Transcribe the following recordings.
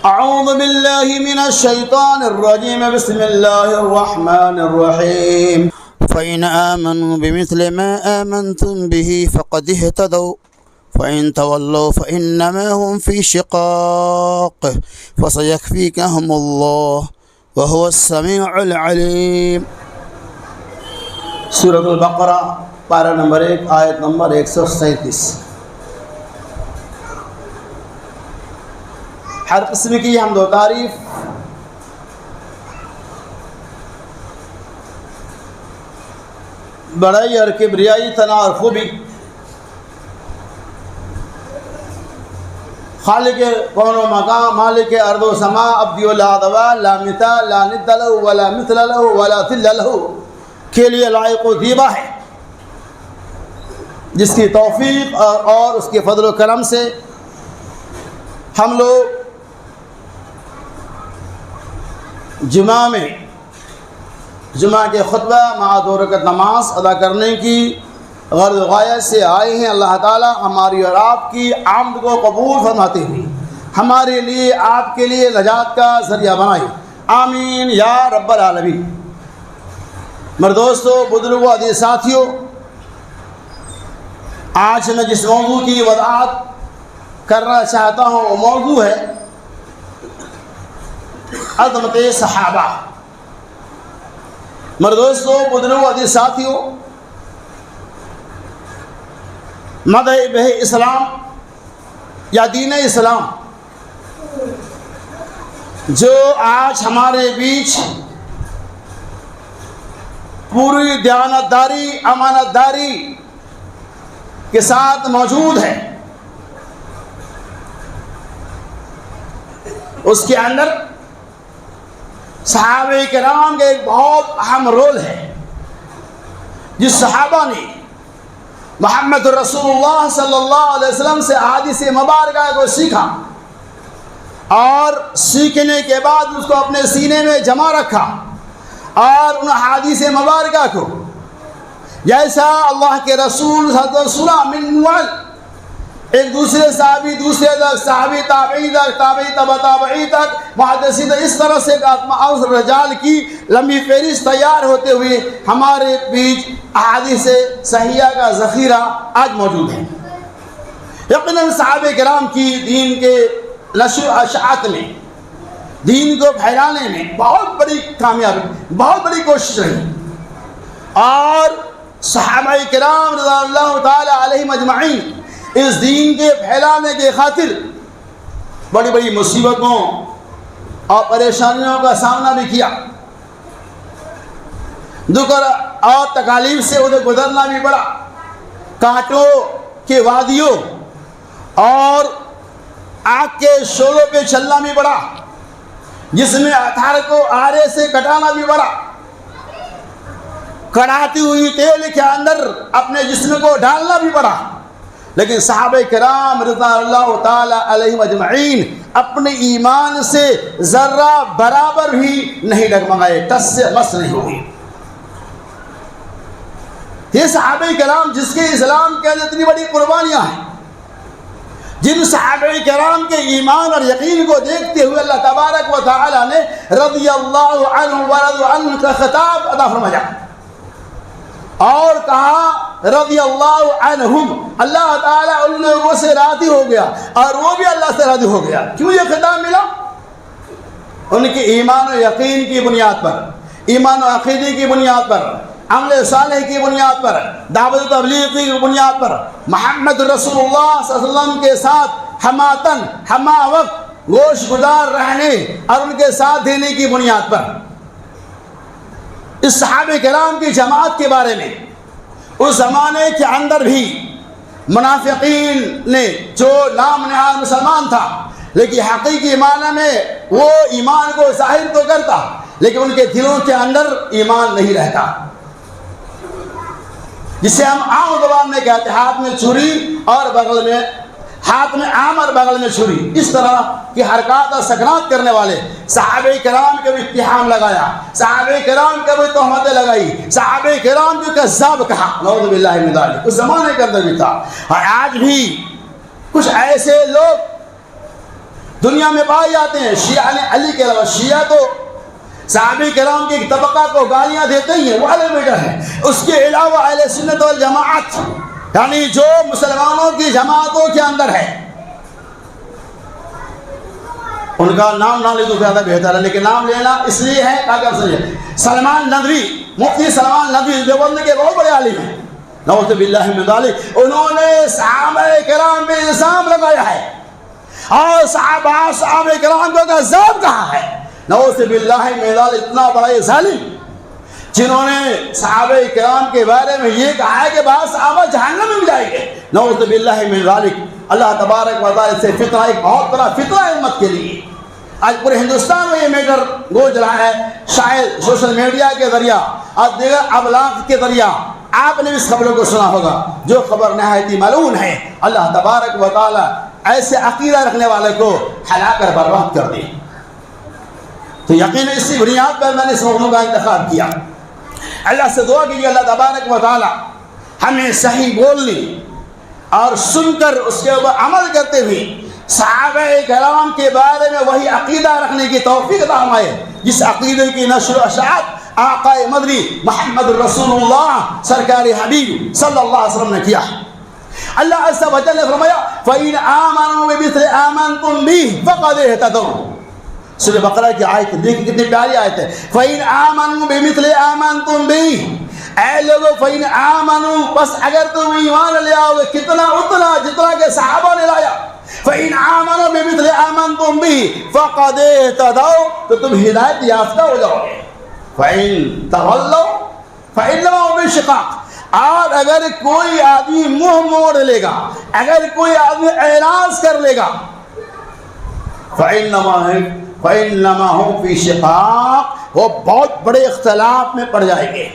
اعوذ باللہ من الشیطان الرجیم بسم اللہ الرحمن الرحیم فإن آمنوا بمثل ما آمنتم به فقد اهتدوا فإن تولوا فإنما هم في شقاق فسيكفيكهم الله وهو السميع العليم۔ سورۃ البقرہ پارہ نمبر 1 آیت نمبر 137۔ ہر قسم کی حمد و تعریف بڑائی اور کبریائی، ثنا اور خوبی خالق کون و مقام، مالک ارض و سماء، ابدی و لا دوال، لا مثال، لا ند له ولا مثل له ولا ثل له کے لیے لائق و زیبا ہے، جس کی توفیق اور اس کے فضل و کرم سے ہم لوگ جمعہ کے خطبہ مع 2 رکعت نماز ادا کرنے کی غرض و غایت سے آئے ہیں۔ اللہ تعالی ہماری اور آپ کی آمد کو قبول فرماتے ہوئے ہمارے لیے، آپ کے لیے نجات کا ذریعہ بنائے، آمین یا رب العالمین۔ مردوستو، بزرگوں، عزیز ساتھیوں، آج میں جس موضوع کی وضاحت کرنا چاہتا ہوں وہ موضوع ہے عظمت صحابہ۔ مردوستو، بزرگوں، عزیز ساتھیوں، مذہب اسلام یا دین اسلام جو آج ہمارے بیچ پوری دیانتداری، امانتداری کے ساتھ موجود ہے، اس کے اندر صحابہ کرام کا ایک بہت اہم رول ہے۔ جس صحابہ نے محمد رسول اللہ صلی اللہ علیہ وسلم سے احادیث مبارکہ کو سیکھا اور سیکھنے کے بعد اس کو اپنے سینے میں جمع رکھا، اور ان احادیث مبارکہ کو جیسا اللہ کے رسول صلی اللہ علیہ وسلم من نوال ایک دوسرے صحابی، دوسرے تک، صحابی تابعی تک، تابعی تبع تابعی تک، محدثین، اس طرح سے اور رجال کی لمبی فہرست تیار ہوتے ہوئے ہمارے بیچ احادیث صحیحہ کا ذخیرہ آج موجود ہے۔ یقیناً صحابہ کرام کی دین کے نشر و اشاعت میں، دین کو پھیلانے میں بہت بڑی کامیابی، بہت بڑی کوشش رہی، اور صحابہ کرام رضی اللہ تعالی علیہم اجمعین اس دین کے پھیلانے کے خاطر بڑی بڑی مصیبتوں اور پریشانیوں کا سامنا بھی کیا، دکھ اور تکالیف سے انہیں گزرنا بھی پڑا، کانٹوں کے وادیوں اور آگ کے شعلوں پہ چلنا بھی پڑا، جس میں ہتھیار کو آرے سے کٹانا بھی پڑا، کڑاتی ہوئی تیل کے اندر اپنے جسم کو ڈالنا بھی پڑا، لیکن صحابہ کرام رضی اللہ تعالی علیہم اجمعین اپنے ایمان سے ذرہ برابر بھی نہیں ڈگمگائے، ٹس سے مس نہیں ہوئی۔ یہ صحابہ کرام جس کے اسلام کے اندر اتنی بڑی قربانیاں ہیں، جن صحابہ کرام کے ایمان اور یقین کو دیکھتے ہوئے اللہ تبارک و تعالی نے رضی اللہ عنہ ورضوا عنہ کا خطاب ادا فرمایا اور کہا رضی اللہ عنہم، اللہ تعالیٰ ان لوگوں سے راضی ہو گیا اور وہ بھی اللہ سے راضی ہو گیا۔ کیوں یہ خطاب ملا؟ ان کے ایمان و یقین کی بنیاد پر، ایمان و عقیدے کی بنیاد پر، عمل صالح کی بنیاد پر، دعوت و تبلیغ کی بنیاد پر، محمد رسول اللہ صلی اللہ علیہ وسلم کے ساتھ ہماتن ہما وقت گوش گزار رہنے اور ان کے ساتھ دینے کی بنیاد پر۔ اس صحابہ کرام کی جماعت کے بارے میں اس زمانے کے اندر بھی منافقین نے، جو نام نہاد مسلمان تھا لیکن حقیقی معنی میں وہ ایمان کو ظاہر تو کرتا لیکن ان کے دلوں کے اندر ایمان نہیں رہتا، جسے ہم عام زبان میں کہتے ہیں ہاتھ میں چھری اور بغل میں، ہاتھ میں آم اور بغل میں چھری، اس طرح کی حرکات اور سکنات کرنے والے صحابہ کرام کے بھی اتہام لگایا، صحابہ کرام کے بھی تہمتیں لگائی، صحابہ کرام کو کذاب کہا، نعوذ باللہ من ذالک، اس زمانے کے اندر بھی تھا۔ اور آج بھی کچھ ایسے لوگ دنیا میں پائے جاتے ہیں. شیعہ نے علی کے علاوہ، شیعہ تو صحابہ کرام کے ایک طبقہ کو گالیاں دیتے ہی ہیں، وہ الگ میٹر ہے. اس کے علاوہ اہل سنت والجماعت یعنی جو مسلمانوں کی جماعتوں کے اندر ہے، ان کا نام نہ لے تو زیادہ بہتر ہے، لیکن نام لینا اس لیے ہے تاکہ آپ سمجھیں. سلمان ندوی، مفتی سلمان ندوی دیوبند کے بہت بڑے عالم ہیں، نعوذ باللہ من ذلک. انہوں نے صحابہ کرام پہ الزام لگایا ہے اور صحابہ کرام کو کذاب کہا ہے. نعوذ باللہ من ذلک. اتنا بڑا یہ ظالم جنہوں نے صحابہ کرام کے بارے میں یہ کہا ہے کہ بعض صحابہ جہنم میں جائیں گے. نعوذ باللہ من ذلک. اللہ تبارک و تعالی سے فتنہ، ایک بہت بڑا فتنہ ہے امت کے لیے. آج پورے ہندوستان میں یہ میٹر گونج رہا ہے، شاید سوشل میڈیا کے ذریعہ اور دیگر ابلاغ کے ذریعہ آپ نے اس خبروں کو سنا ہوگا، جو خبر نہایت ہی ملعون ہے. اللہ تبارک و تعالی ایسے عقیدہ رکھنے والے کو ہلا کر برباد کر دے. تو یقیناً اسی بنیاد پر میں نے اس موضوع کا انتخاب کیا. اللہ سے دعا کیجیے اللہ تبارک و تعالی ہمیں صحیح بولنے اور سن کر اس کے اوپر عمل کرتے ہوئے صحابہ کرام کے بارے میں وہی عقیدہ رکھنے کی توفیق عطا فرمائے جس عقیدے کی نشر و اشاعت آقا مدنی محمد رسول اللہ سرکار حبیب صلی اللہ علیہ وسلم نے کیا. اللہ عز و جل نے فرمایا فَإِنْ آمَنُوا بِمِثْلِ آمَنْتُمْ بِهِ فَقَدِ اهْتَدَوْا. سورہ بقرہ کی آیت دیکھیں کتنی پیاری آیت ہے. فَإِنْ آمَنُوا بِمِثْلِ آمَنْتُمْ بِهِ. اے لوگوں فَإِنْ آمَنُوا، بس اگر تم ایمان لے آؤ گے کتنا اتنا جتنا کہ صحابہ نے لایا. فَإِنْ آمَنُوا بِمِثْلِ آمَنْتُمْ بِهِ فَقَدِ اهْتَدَوْا، تو تم ہدایت یافتہ ہو جاؤ گے. فَإِنْ تَوَلَّوْا فَإِنَّمَا هُمْ فِي شِقَاقٍ. اور اگر کوئی آدمی منہ موڑ لے گا، اگر کوئی آدمی اعراض کر لے گا، فَإِنَّمَا هُمْ فِي شِقَاقٍ، وہ بہت بڑے اختلاف میں پڑ جائیں گے.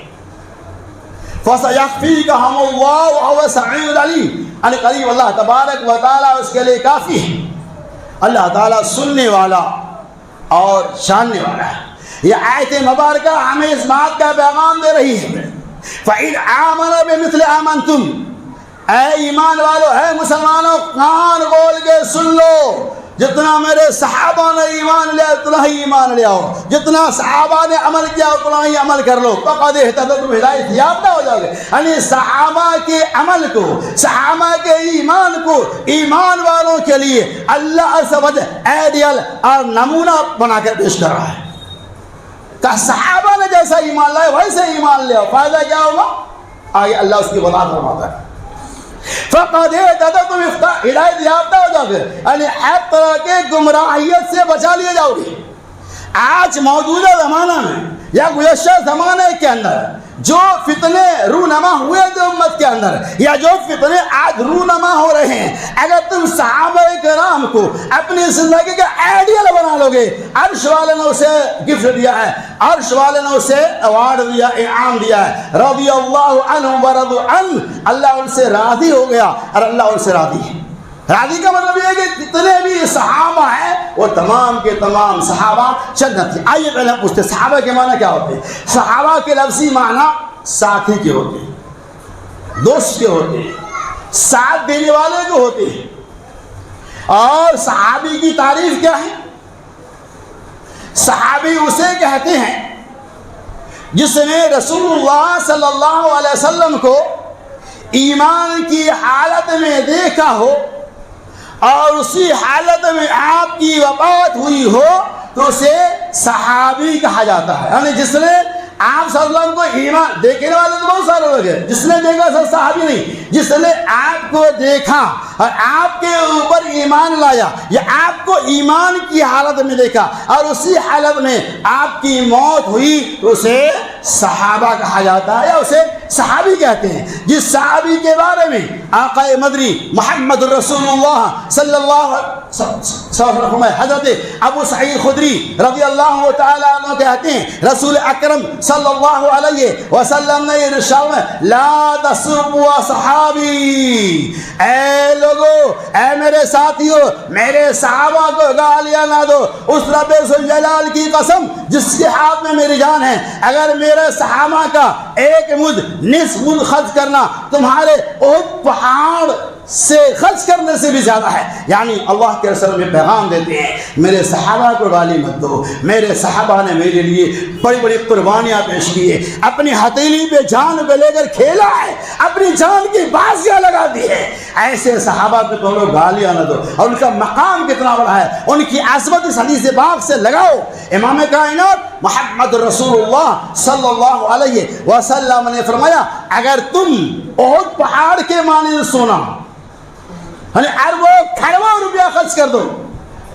فَسَيَكْفِيكَهُمُ اللَّهُ وَهُوَ السَّمِيعُ الْعَلِيمُ. ان قریب اللہ تبارک و تعالیٰ اس کے لیے کافی ہے. اللہ تعالیٰ سننے والا اور جاننے والا ہے. یہ آیت مبارکہ ہمیں اس بات کا پیغام دے رہی ہے فَإِنْ آمَنَ بِمِثْلِ آمَنْتُمْ. اے ایمان والو، اے مسلمانوں، کان کھول کے سن لو. جتنا میرے صحابہ نے ایمان لیا اتنا ہی ایمان لے آؤ، جتنا صحابہ نے عمل کیا اتنا ہی عمل کر لو. فقد اہتدوا، تم ہدایت یافتہ ہو جاؤ گے. یعنی صحابہ کے عمل کو، صحابہ کے ایمان کو ایمان والوں کے لیے اللہ عز و جل آئیڈیل اور نمونہ بنا کر پیش کر رہا ہے کہ صحابہ نے جیسا ایمان لائے ویسے ایمان لے آؤ. فائدہ کیا ہوگا آگے اللہ اس کی وضاحت فرماتا ہے. فقد اہتدوا، تم ہدایت یافتہ ہو جاؤ گے، یعنی ہر طرح کے گمراہیت سے بچا لیے جاؤ گے. آج موجودہ زمانہ میں یا گزشتہ زمانے کے اندر جو فتنے رونما ہوئے تھے امت کے اندر، یا جو فتنے آج رونما ہو رہے ہیں، اگر تم صحابہ کرام کو اپنی زندگی کا آئیڈیل بنا لو گے، عرش والے نے اسے گفٹ دیا ہے، عرش والے نے اسے ایوارڈ دیا، انعام دیا ہے. رضی اللہ عنہم ورضوا عنہ، اللہ ان سے راضی ہو گیا اور اللہ ان سے راضی ہے. راضی کا مطلب یہ ہے کہ جتنے بھی صحابہ ہیں وہ تمام کے تمام صحابہ جنت ہیں. آئیے پہلے پوچھتے ہیں صحابہ کے معنی کیا ہوتے ہیں. صحابہ کے لفظی معنی ساتھی کے ہوتے ہیں، دوست کے ہوتے ہیں، ساتھ دینے والے کے ہوتے ہیں. اور صحابی کی تعریف کیا ہے؟ صحابی اسے کہتے ہیں جس نے رسول اللہ صلی اللہ علیہ وسلم کو ایمان کی حالت میں دیکھا ہو اور اسی حالت میں آپ کی وفات ہوئی ہو تو اسے صحابی کہا جاتا ہے. یعنی جس نے آپ صلی اللہ علیہ وسلم کو ایمان، دیکھنے والے تو بہت سارے لوگ ہیں، جس نے دیکھا سب صحابی نہیں، جس نے آپ کو دیکھا اور آپ کے اوپر ایمان لایا یا آپ کو ایمان کی حالت میں دیکھا اور اسی حالت میں آپ کی موت ہوئی تو اسے صحابہ کہا جاتا ہے یا اسے صحابی کہتے ہیں. جس صحابی کے بارے میں آقا مدنی محمد رسول اللہ صلی اللہ علیہ وسلم حضرت ابو سعید خدری رضی اللہ تعالیٰ عنہ کہتے ہیں رسول اکرم صلی اللہ علیہ وسلم نے ارشاد میں لا تسبوا صحابی، اے لوگو، اے میرے ساتھیو، میرے صحابہ کو گالیاں نہ دو. اس رب ذوالجلال کی قسم جس کے ہاتھ میں میری جان ہے، اگر میرے صحابہ کا ایک مد نصف مد خرچ کرنا تمہارے احد پہاڑ سے خرچ کرنے سے بھی زیادہ ہے. یعنی اللہ کے رسول میں پیغام دیتے ہیں میرے صحابہ کو گالی مت دو. میرے صحابہ نے میرے لیے بڑی بڑی قربانیاں پیش کی ہے, اپنی ہتھیلی پہ جان پہ لے کر کھیلا ہے, اپنی جان کی بازیاں لگا دی ہے. ایسے صحابہ کو تو لوگ گالیاں نہ دو. اور ان کا مقام کتنا بڑا ہے, ان کی عظمت اس حدیث پاک سے لگاؤ. امام کائنات محمد رسول اللہ صلی اللہ علیہ وسلم نے فرمایا اگر تم احد پہاڑ کے مانند سونا یعنی اربوں کھربوں روپیہ خرچ کر دو,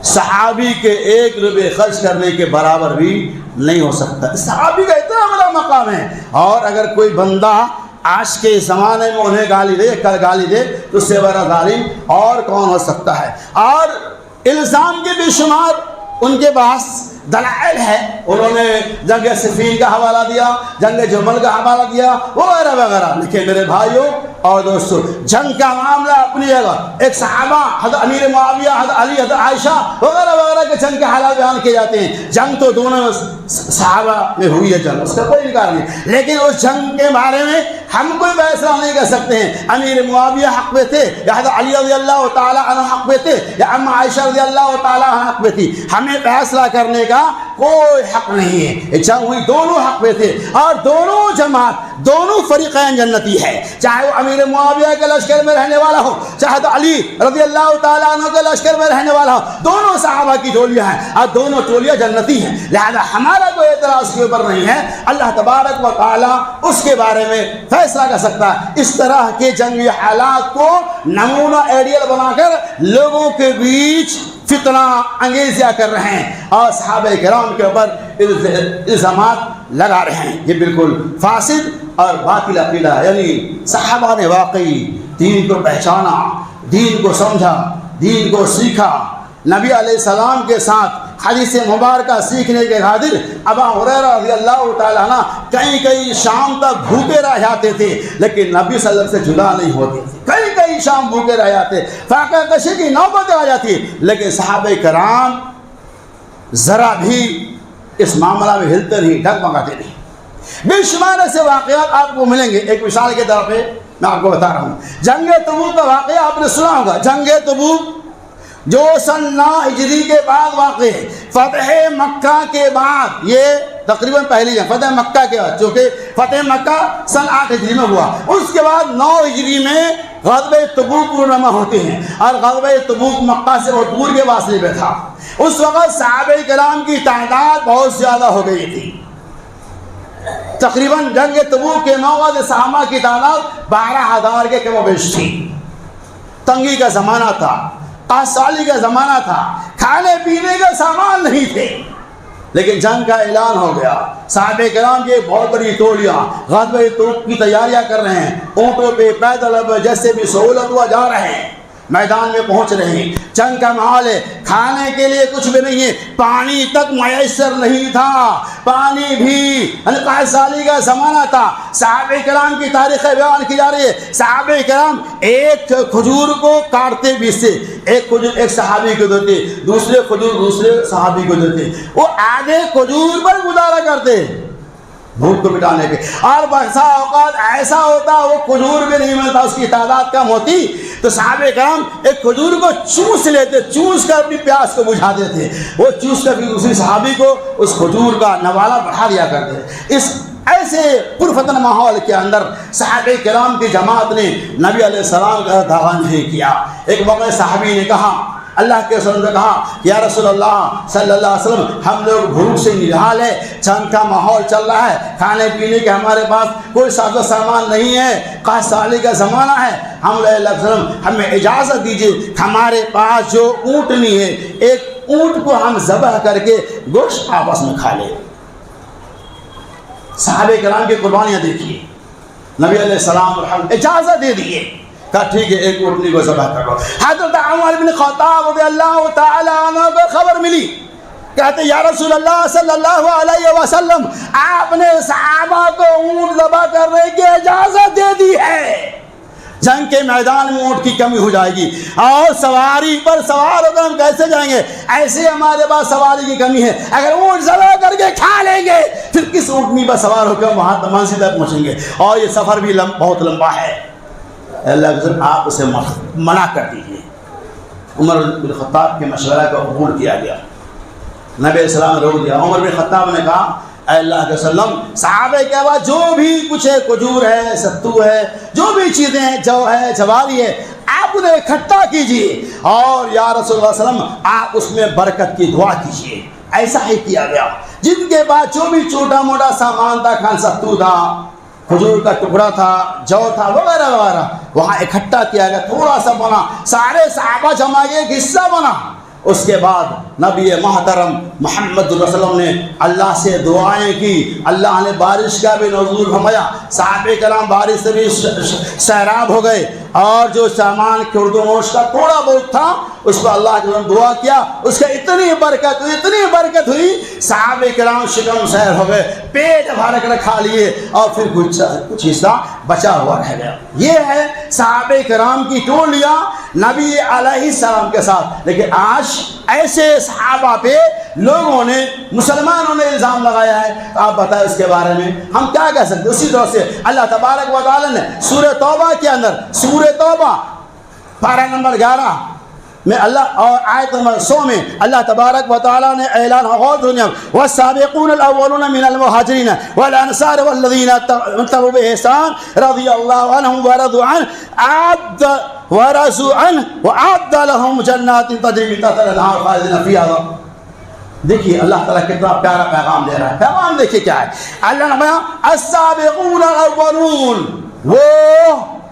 صحابی کے 1 روپے خرچ کرنے کے برابر بھی نہیں ہو سکتا. صحابی کا اتنا بڑا مقام ہے. اور اگر کوئی بندہ آج کے زمانے میں انہیں گالی دے, کل گالی دے, تو اس سے بڑا ظالم اور کون ہو سکتا ہے. اور الزام کے بے شمار ان کے پاس دلائل ہے. انہوں نے جنگ صفین کا حوالہ دیا, جنگ جمل کا حوالہ دیا, وغیرہ وغیرہ. لیکن میرے بھائیوں اور دوستو, جنگ کا معاملہ اپنی جگہ, ایک صحابہ حضرت امیر معاویہ, حضرت علی, حضرت عائشہ وغیرہ وغیرہ کے جنگ کے حالات بیان کیے جاتے ہیں. جنگ تو دونوں صحابہ میں ہوئی ہے جنگ, اس کا کوئی انکار نہیں. لیکن اس جنگ کے بارے میں ہم کوئی فیصلہ نہیں کر سکتے ہیں امیر معاویہ حق پہ تھے یا حضرت علی رضی اللہ تعالیٰ عنہ حق پہ تھے یا اما عائشہ رضی اللہ تعالیٰ عنہ حق پہ تھی. ہمیں فیصلہ کرنے کا کوئی حق نہیں ہے. یہ جنگ ہوئی, دونوں حق پہ تھے اور دونوں جماعت, دونوں فریقین جنتی ہے. چاہے وہ امیر معاویہ کے لشکر میں رہنے والا ہو, چاہے تو علی رضی اللہ تعالیٰ عنہ کے لشکر میں رہنے والا ہو, دونوں صحابہ کی ٹولیاں ہیں اور دونوں ٹولیاں جنتی ہیں. لہذا ہمارا کوئی اعتراض کے اوپر نہیں ہے. اللہ تبارک و تعالیٰ اس کے بارے میں فیصلہ کر سکتا ہے. اس طرح کے جنگی حالات کو نمونہ ایڈیل بنا کر لوگوں کے بیچ فتنہ انگیزیاں کر رہے ہیں اور صحابہ کرام کے اوپر الزامات لگا رہے ہیں. یہ بالکل فاسد اور باطل عقیدہ ہے. یعنی صحابہ نے واقعی دین کو پہچانا, دین کو سمجھا, دین کو سیکھا. نبی علیہ السلام کے ساتھ حدیث مبارکہ سیکھنے کے خاطر ابا ہریرہ رضی اللہ تعالیٰ عنہ کئی شام تک بھوکے رہ جاتے تھے, لیکن نبی صلی اللہ علیہ وسلم سے جدا نہیں ہوتے تھے. کئی شام بھوکے رہ جاتے, فاقہ کشی کی نوبت آ جاتی, لیکن صحابہ کرام ذرا بھی اس معاملہ میں ہلتے نہیں, ڈگمگاتے نہیں. بے شمار ایسے واقعات آپ کو ملیں گے. ایک مثال کے طور پہ میں آپ کو بتا رہا ہوں, جنگ تبوک کا واقعہ آپ نے سنا ہوگا. جنگ تبوک جو سن 9 ہجری کے بعد واقع ہے, فتح مکہ کے بعد, یہ تقریباً پہلی جنگ فتح مکہ کے بعد, چونکہ فتح مکہ سن 8 ہجری میں ہوا. اس کے بعد 9 ہجری میں غزوہ تبوک رونما ہوتے ہیں اور غزوہ تبوک مکہ سے بہت دور کے فاصلے پہ تھا. اس وقت صحابہ کرام کی تعداد بہت زیادہ ہو گئی تھی. تقریباً جنگ تبوک کے موقع صحابہ کی تعداد 12,000 کے کم و بیش تھی. تنگی کا زمانہ تھا, قحط کا زمانہ تھا, کھانے پینے کا سامان نہیں تھے, لیکن جنگ کا اعلان ہو گیا. صحابہ کرام کی بہت بڑی ٹولیاں غزوہ تبوک کی تیاریاں کر رہے ہیں, اونٹوں پہ, پیدل, جیسے بھی سہولت ہوا جا رہے ہیں, میدان میں پہنچ رہے ہیں. جنگ کا ماحول ہے, کھانے کے لیے کچھ بھی نہیں ہے, پانی تک میسر نہیں تھا, پانی بھی قحط سالی کا زمانہ تھا. صحابہ کرام کی تاریخ بیان کی جا رہی ہے. صحابہ کرام ایک کھجور کو کاٹتے بیچتے, ایک کھجور ایک صحابی کو دیتے, دوسرے کھجور دوسرے صحابی کو دیتے. وہ آدھے کھجور پر گزارا کرتے بھوک کو مٹانے کے. اور بسا اوقات ایسا ہوتا وہ کھجور بھی نہیں ملتا, اس کی تعداد کم ہوتی, تو صحابہ کرام ایک کھجور کو چوس لیتے, چوس کر اپنی پیاس کو بجھا دیتے. وہ چوس کر پھر دوسری صحابی کو اس کھجور کا نوالا بڑھا دیا کرتے. اس ایسے پرفتن ماحول کے اندر صحابہ کرام کی جماعت نے نبی علیہ السلام کا دعویٰ نہیں کیا. ایک موقع صحابی نے کہا, اللہ کے رسول نے کہا, یا رسول اللہ صلی اللہ علیہ وسلم, ہم لوگ بھوک سے نڈھال ہے, جنگ کا ماحول چل رہا ہے, کھانے پینے کے ہمارے پاس کوئی ساز و سامان نہیں ہے, قحط سالی کا زمانہ ہے, ہم اللہ علیہ وسلم ہمیں اجازت دیجیے, ہمارے پاس جو اونٹنی ہے, ایک اونٹ کو ہم ذبح کر کے گوشت آپس میں کھا لیں. صحابہ کرام کی قربانیاں دیکھیے. نبی علیہ السلام اجازت دے دیے, کہا ٹھیک ہے ایک اونٹنی کو ذبح کر لو. حضرت عمر بن خطاب رضی اللہ تعالی عنہ کو خبر ملی, کہتے یا رسول اللہ صلی اللہ علیہ وسلم, آپ نے صحابہ کو اونٹ ذبح کرنے کی اجازت دے دی ہے, جنگ کے میدان میں اونٹ کی کمی ہو جائے گی اور سواری پر سوار ہو کر ہم کیسے جائیں گے, ایسے ہمارے پاس سواری کی کمی ہے, اگر اونٹ ذبح کر کے کھا لیں گے پھر کس اونٹنی پر سوار ہو کر وہاں منزل تک پہنچیں گے, اور یہ سفر بھی بہت لمبا ہے. اللہ کے رسول آپ اسے منع کر دیجیے۔ عمر بن خطاب کے مشورہ کو قبول کیا گیا، نبی علیہ السلام نے روک دیا۔ عمر بن خطاب نے کہا اے اللہ کے وسلم، صحابہ کے بعد جو بھی کچھ ہے، کھجور ہے، ستو ہے، جو بھی چیزیں ہیں، جو ہے، جواری ہے، آپ انہیں اکٹھا کیجیے اور یا رسول اللہ صلی اللہ علیہ وسلم آپ اس میں برکت کی دعا کیجیے۔ ایسا ہی کیا گیا۔ جن کے بعد جو بھی چھوٹا موٹا سامان تھا، کھان ستو تھا، کھجور کا ٹکڑا تھا، جو تھا، وغیرہ وغیرہ، وہاں اکٹھا کیا گیا، تھوڑا سا بنا، سارے صحابہ جمع کے ایک حصہ بنا۔ اس کے بعد نبی محترم محمد رسول اللہ نے اللہ سے دعائیں کی، اللہ نے بارش کا بھی نزول فرمایا، صحابہ کرام بارش سے بھی سیراب ہو گئے، اور جو سامان کردو نوش کا تھوڑا بہت تھا اس پر اللہ کے دعا کیا، اس کا اتنی برکت ہوئی، صحابہ کرام شکم سیر ہو گئے، پیٹ بھر کر کھا لیے، اور پھر کچھ حصہ بچا ہوا رہ گیا۔ یہ ہے صحابہ کرام کی ٹولیاں نبی علیہ السلام کے ساتھ۔ لیکن آج ایسے صحابہ پہ لوگوں نے، مسلمانوں نے الزام لگایا ہے، آپ بتائیں اس کے بارے میں ہم کیا کہہ سکتے ہیں؟ اسی طرح سے اللہ تبارک و تعالی نے سورہ توبہ کے اندر، سورہ توبہ پارہ نمبر 11 میں اللہ اور آیت نمبر 100 میں اللہ تبارک و تعالی نے اعلان غور دنیا والسابقون الاولون من المہاجرین والانصار والذین اتبعوا بإحسان رضی اللہ عنہم ورضوا عنہ ورضوا عنہ وأعد لهم جنات تجری من تحتها الانہار خالدین فیہا۔ دیکھیے اللہ تعالیٰ کتنا پیارا پیغام دے رہا ہے۔ پیغام دیکھیے کیا ہے، اللہ نے کہا السابقون الاولون، وہ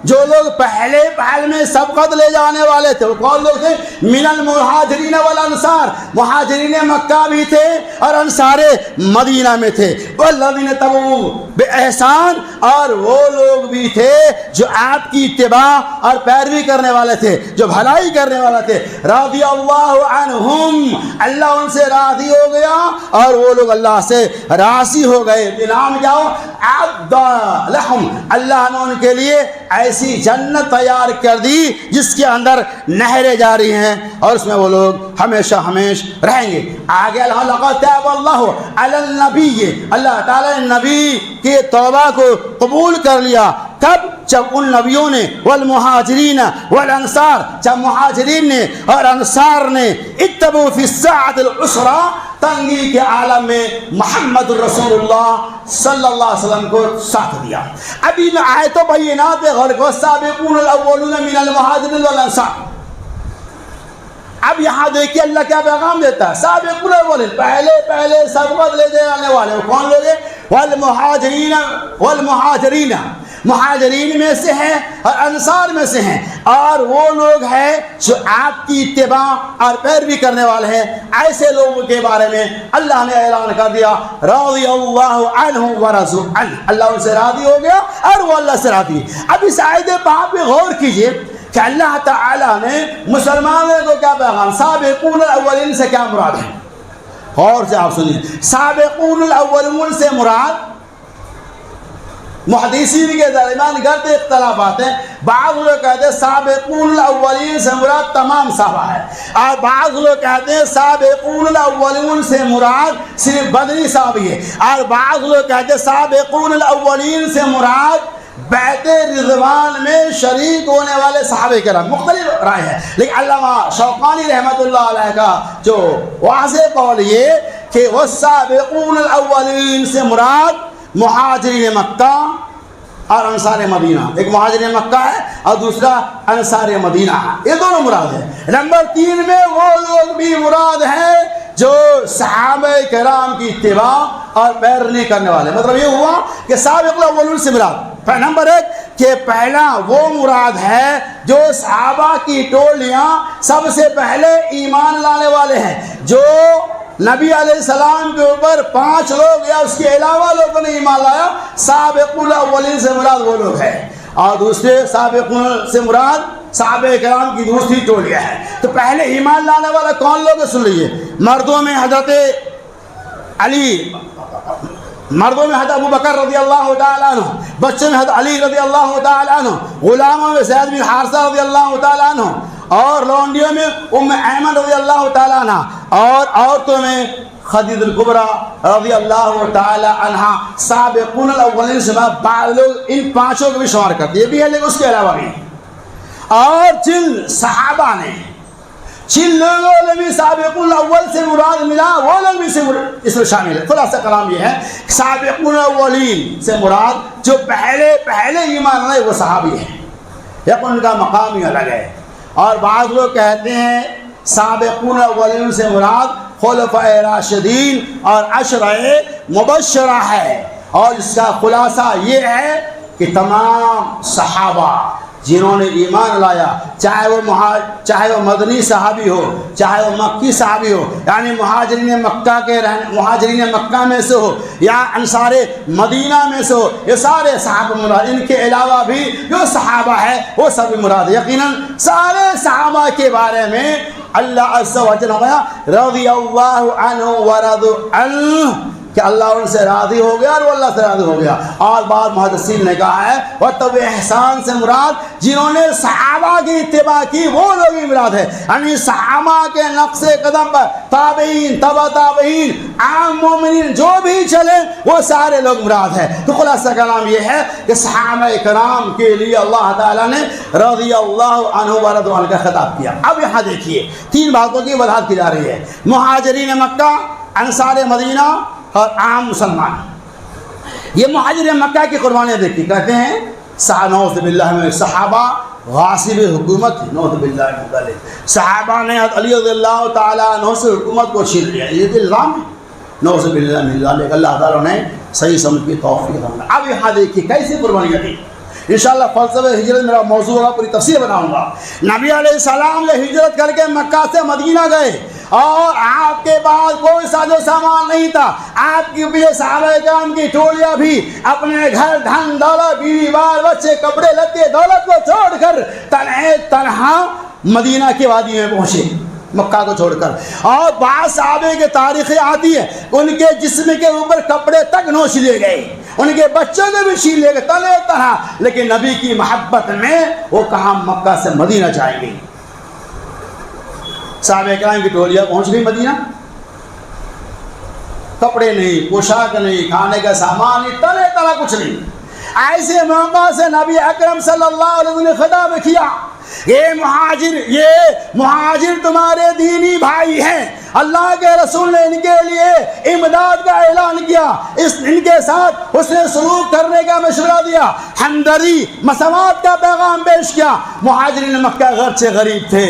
جو لوگ پہلے پہل میں سبقت لے جانے والے تھے، وہ کون لوگ تھے؟ من المہاجرین والانصار، مہاجرین مکہ بھی تھے اور انصار مدینہ میں تھے، والذین تبعوا بإحسان، اور وہ لوگ بھی تھے جو آپ کی اتباع اور پیروی کرنے والے تھے، جو بھلائی کرنے والے تھے، رضی اللہ عنہم، اللہ ان سے راضی ہو گیا اور وہ لوگ اللہ سے راضی ہو گئے۔ انعام جاؤ اعد لہم، اللہ نے ان کے لیے ایسی جنت تیار کر دی جس کے اندر نہریں جاری ہیں اور اس میں وہ لوگ ہمیشہ رہیں گے۔ آگے لقد تاب اللہ علی النبی، اللہ تعالیٰ نے نبی کی توبہ کو قبول کر لیا۔ کب؟ جب ان نبیوں نے والمہاجرین والانصار، جب مہاجرین نے اور انصار نے اتبعوا فی الساعۃ العسرا، تنگی کے عالم میں محمد رسول اللہ صلی اللہ علیہ وسلم کو ساتھ دیا۔ ابھی میں آیت و بینات پہ غور کرو، السابقون الاولون من المہاجرین والانصار۔ اب یہاں دیکھیے اللہ کیا پیغام دیتا ہے، سابقون الاولین، پہلے سبقت لے جانے والے، وہ کون لوگ ہیں؟ والمہاجرین، مہاجرین میں سے ہیں اور انصار میں سے ہیں، اور وہ لوگ ہیں جو آپ کی اتباع اور پیروی کرنے والے ہیں۔ ایسے لوگوں کے بارے میں اللہ نے اعلان کر دیا رضی اللہ عنہ ورضوا عنہ، اللہ ان سے راضی ہو گیا اور وہ اللہ سے راضی ہے۔ اب اس آیت پاک پہ غور کیجئے کہ اللہ تعالیٰ نے مسلمانوں کو کیا پیغام، سابقون الاولین سے کیا مراد ہے؟ غور سے آپ سنیے، سابقون الاولون سے مراد، محدثین کے درمیان گرد اختلافات ہیں، بعض لوگ کہتے ہیں سابقون الاولین سے مراد تمام صحابہ ہے، اور بعض لوگ کہتے ہیں سابقون الاولین سے مراد صرف بدری صحابی ہے، اور بعض لوگ کہتے ہیں سابقون الاولین سے مراد بیعت رضوان میں شریک ہونے والے صحابہ کرام۔ مختلف رائے ہے، لیکن علامہ شوقانی رحمۃ اللہ علیہ کا جو واضح قول یہ کہ والسابقون الاولین سے مراد مہاجرین مکہ اور انصار مدینہ، ایک مہاجرین مکہ ہے اور دوسرا انصار مدینہ ہے، یہ دونوں مراد ہیں۔ نمبر 3 میں وہ لوگ بھی مراد ہیں جو صحابہ کرام کی اتباع اور پیروی کرنے والے، مطلب یہ ہوا کہ سابق الاولون سے مراد نمبر 1 کہ پہلا وہ مراد ہے جو صحابہ کی ٹولیاں سب سے پہلے ایمان لانے والے ہیں، جو نبی علیہ السلام کے اوپر 5 لوگ یا اس کے علاوہ لوگوں نے ایمان لایا، سابقون الاولین سے مراد وہ لوگ ہیں، اور دوسرے سابقون سے مراد صحابہ کرام کی دوسری ٹولیاں ہیں۔ تو پہلے ایمان لانے والا کون لوگ ہیں؟ سن لیجیے، مردوں میں حضرت علی، مردوں میں حضرت ابوبکر رضی اللہ تعالیٰ عنہ، بچوں میں حضرت علی رضی اللہ تعالیٰ عنہ، غلاموں میں زید بن حارثہ رضی اللہ تعالیٰ عنہ، اور لونڈیوں میں ام ایمن رضی اللہ تعالیٰ عنہ، اور عورتوں میں خدیجہ الکبریٰ رضی اللہ تعالیٰ عنہ۔ سابقون الاولین سے بعض لوگ ان 5 کو بھی شمار کرتے، یہ بھی ہے لیکن اس کے علاوہ بھی اور جن صحابہ نے جن لوگوں نے بھی سابقون الاول سے مراد ملا وہ لوگ بھی اس میں شامل ہے۔ خلاصہ کلام یہ ہے سابقون الاولین سے مراد جو پہلے ایمان لائے وہ صحابی ہیں، یا ان کا مقام ہی الگ ہے۔ اور بعض لوگ کہتے ہیں سابقون الاولین سے مراد خلفائے راشدین اور عشرہ مبشرہ ہے، اور اس کا خلاصہ یہ ہے کہ تمام صحابہ جنہوں نے ایمان لایا، چاہے وہ مدنی صحابی ہو، چاہے وہ مکی صحابی ہو، یعنی مہاجرین مکہ میں سے ہو یا انصار مدینہ میں سے ہو، یہ سارے صحابہ مراد۔ ان کے علاوہ بھی جو صحابہ ہے وہ سب مراد۔ یقیناً سارے صحابہ کے بارے میں اللہ عز و جل رضی اللہ عنہ ورضوا عنہ کہ اللہ ان سے راضی ہو گیا اور وہ اللہ سے راضی ہو گیا۔ اور بعض محدثین نے کہا ہے وَتَبِ احسان سے مراد جنہوں نے صحابہ کی اتباع کی وہ لوگ ہی مراد ہے، یعنی صحابہ کے نقش قدم پر تابعین، تبع تابعین، عام مومنین جو بھی چلے وہ سارے لوگ مراد ہے۔ تو خلاصہ کلام یہ ہے کہ صحابہ کرام کے لیے اللہ تعالیٰ نے رضی اللہ عنہ ورضوا عنہ کا خطاب کیا۔ اب یہاں دیکھیے تین باتوں کی وضاحت کی جا رہی ہے، مہاجرین مکہ، انصار مدینہ اور عام مسلمان۔ یہ مہاجرین مکہ کی قربانیاں دیکھی، کہتے ہیں نعوذ باللہ من صحابہ غاصب حکومت، نعوذ باللہ من ذلک، صحابہ نے علی رضی اللہ تعالیٰ عنہ سے حکومت کو چھین لیا، یہ الزام ہے، نعوذ باللہ من ذلک۔ اللہ تعالیٰ نے صحیح سمجھ کی توفیق عطا۔ اب یہاں دیکھیے کیسی قربانیاں دی۔ انشاءاللہ فلسفہ ہجرت میرا موضوع ہوگا، پوری تفسیر بناؤں گا۔ نبی علیہ السلام نے ہجرت کر کے مکہ سے مدینہ گئے، اور آپ کے پاس کوئی ساز و سامان نہیں تھا۔ آپ کی پیچھے صحابہ کرام کی ٹولیاں بھی اپنے گھر، دھن دولت، بیوی بال بچے، کپڑے لتے، دولت کو چھوڑ کر تنہا مدینہ کی وادی میں پہنچے، مکہ کو چھوڑ کر۔ اور بعض صحابہ کی تاریخیں آتی ہے ان کے جسم کے اوپر کپڑے تک نوچ لیے گئے، ان کے بچوں کو بھی چھین لے گئے تنے طرح، لیکن نبی کی محبت میں وہ کہاں مکہ سے مدینہ جائیں گے۔ صحابہ کرام کی ٹولیاں پہنچ گئی مدینہ، کپڑے نہیں، پوشاک نہیں، کھانے کا سامان نہیں، طرح طرح کچھ نہیں۔ ایسے موقع سے نبی اکرم صلی اللہ علیہ وسلم نے خطاب کیا، یہ مہاجر تمہارے دینی بھائی ہیں، اللہ کے رسول نے ان کے لیے امداد کا اعلان کیا، ان کے ساتھ حسن سلوک کرنے کا مشورہ دیا، ہمدردی مساوات کا پیغام پیش کیا۔ مہاجرین مکہ گرچہ غریب تھے،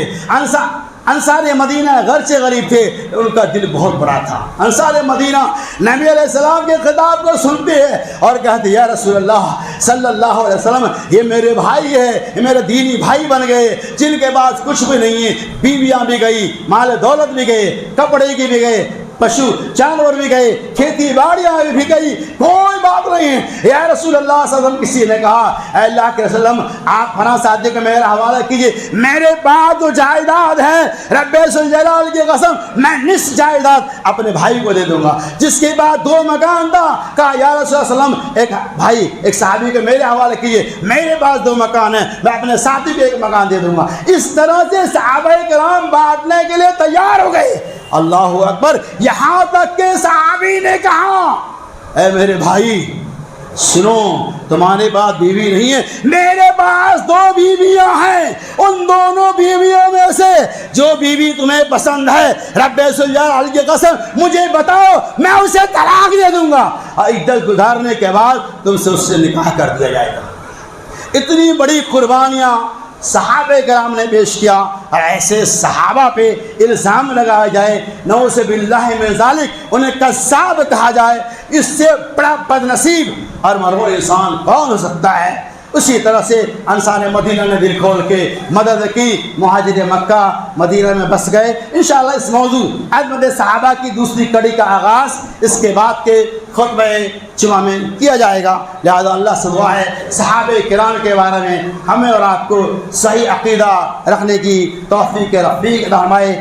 انصار مدینہ گرچہ غریب تھے، ان کا دل بہت بڑا تھا۔ انصار مدینہ نبی علیہ السلام کے خطاب کو سنتے ہیں اور کہتے یا رسول اللہ صلی اللہ علیہ وسلم، یہ میرے بھائی ہے، یہ میرے دینی بھائی بن گئے، جن کے پاس کچھ بھی نہیں ہے، بیویاں بھی گئی، مال دولت بھی گئے، کپڑے کی بھی گئے، پشو جانور بھی گئے، کھیتی باڑیاں بھی گئی، کوئی بات نہیں ہے۔ یا رسول اللہ صلی اللہ علیہ وسلم، کسی نے کہا اے اللہ کے رسول اللہ، آپ فلاں صادق کو میرا حوالہ کیجئے، میرے پاس جو جائیداد ہے رب ذوالجلال کی قسم میں نصف جائیداد اپنے بھائی کو دے دوں گا۔ جس کے بعد 2 مکان تھا، کہا یا رسول اللہ صلی اللہ علیہ وسلم، ایک بھائی ایک صحابی کو میرے حوالہ کیجئے، میرے پاس 2 مکان ہیں، میں اپنے ساتھی کو 1 مکان دے دوں گا۔ اس طرح سے صحابہ کرام بانٹنے کے لیے تیار ہو گئے۔ اللہ اکبر، یہاں تک کہ صحابی نے کہا اے میرے بھائی سنو، تمہارے پاس بیوی نہیں ہے، میرے پاس 2 بیویاں ہیں، ان دونوں بیویوں میں سے جو بیوی تمہیں پسند ہے رب ذوالجلال کی قسم مجھے بتاؤ، میں اسے طلاق دے دوں گا، اور عدت گزارنے کے بعد تم سے اس سے نکاح کر دیا جائے گا۔ اتنی بڑی قربانیاں صحابہ کرام نے پیش کیا، اور ایسے صحابہ پہ الزام لگایا جائے، نعوذ باللہ من ذالک، انہیں کذاب کہا جائے، اس سے بڑا بد نصیب اور مرغوب انسان کون ہو سکتا ہے؟ اسی طرح سے انصار مدینہ نے دل کھول کے مدد کی، مہاجر مکہ مدینہ میں بس گئے۔ انشاءاللہ اس موضوع عظمت صحابہ کی دوسری کڑی کا آغاز اس کے بعد کے خطبہ جمعہ میں کیا جائے گا۔ لہذا اللہ سے دعا ہے صحابہ کرام کے بارے میں ہمیں اور آپ کو صحیح عقیدہ رکھنے کی توفیق رفیق فرمائے۔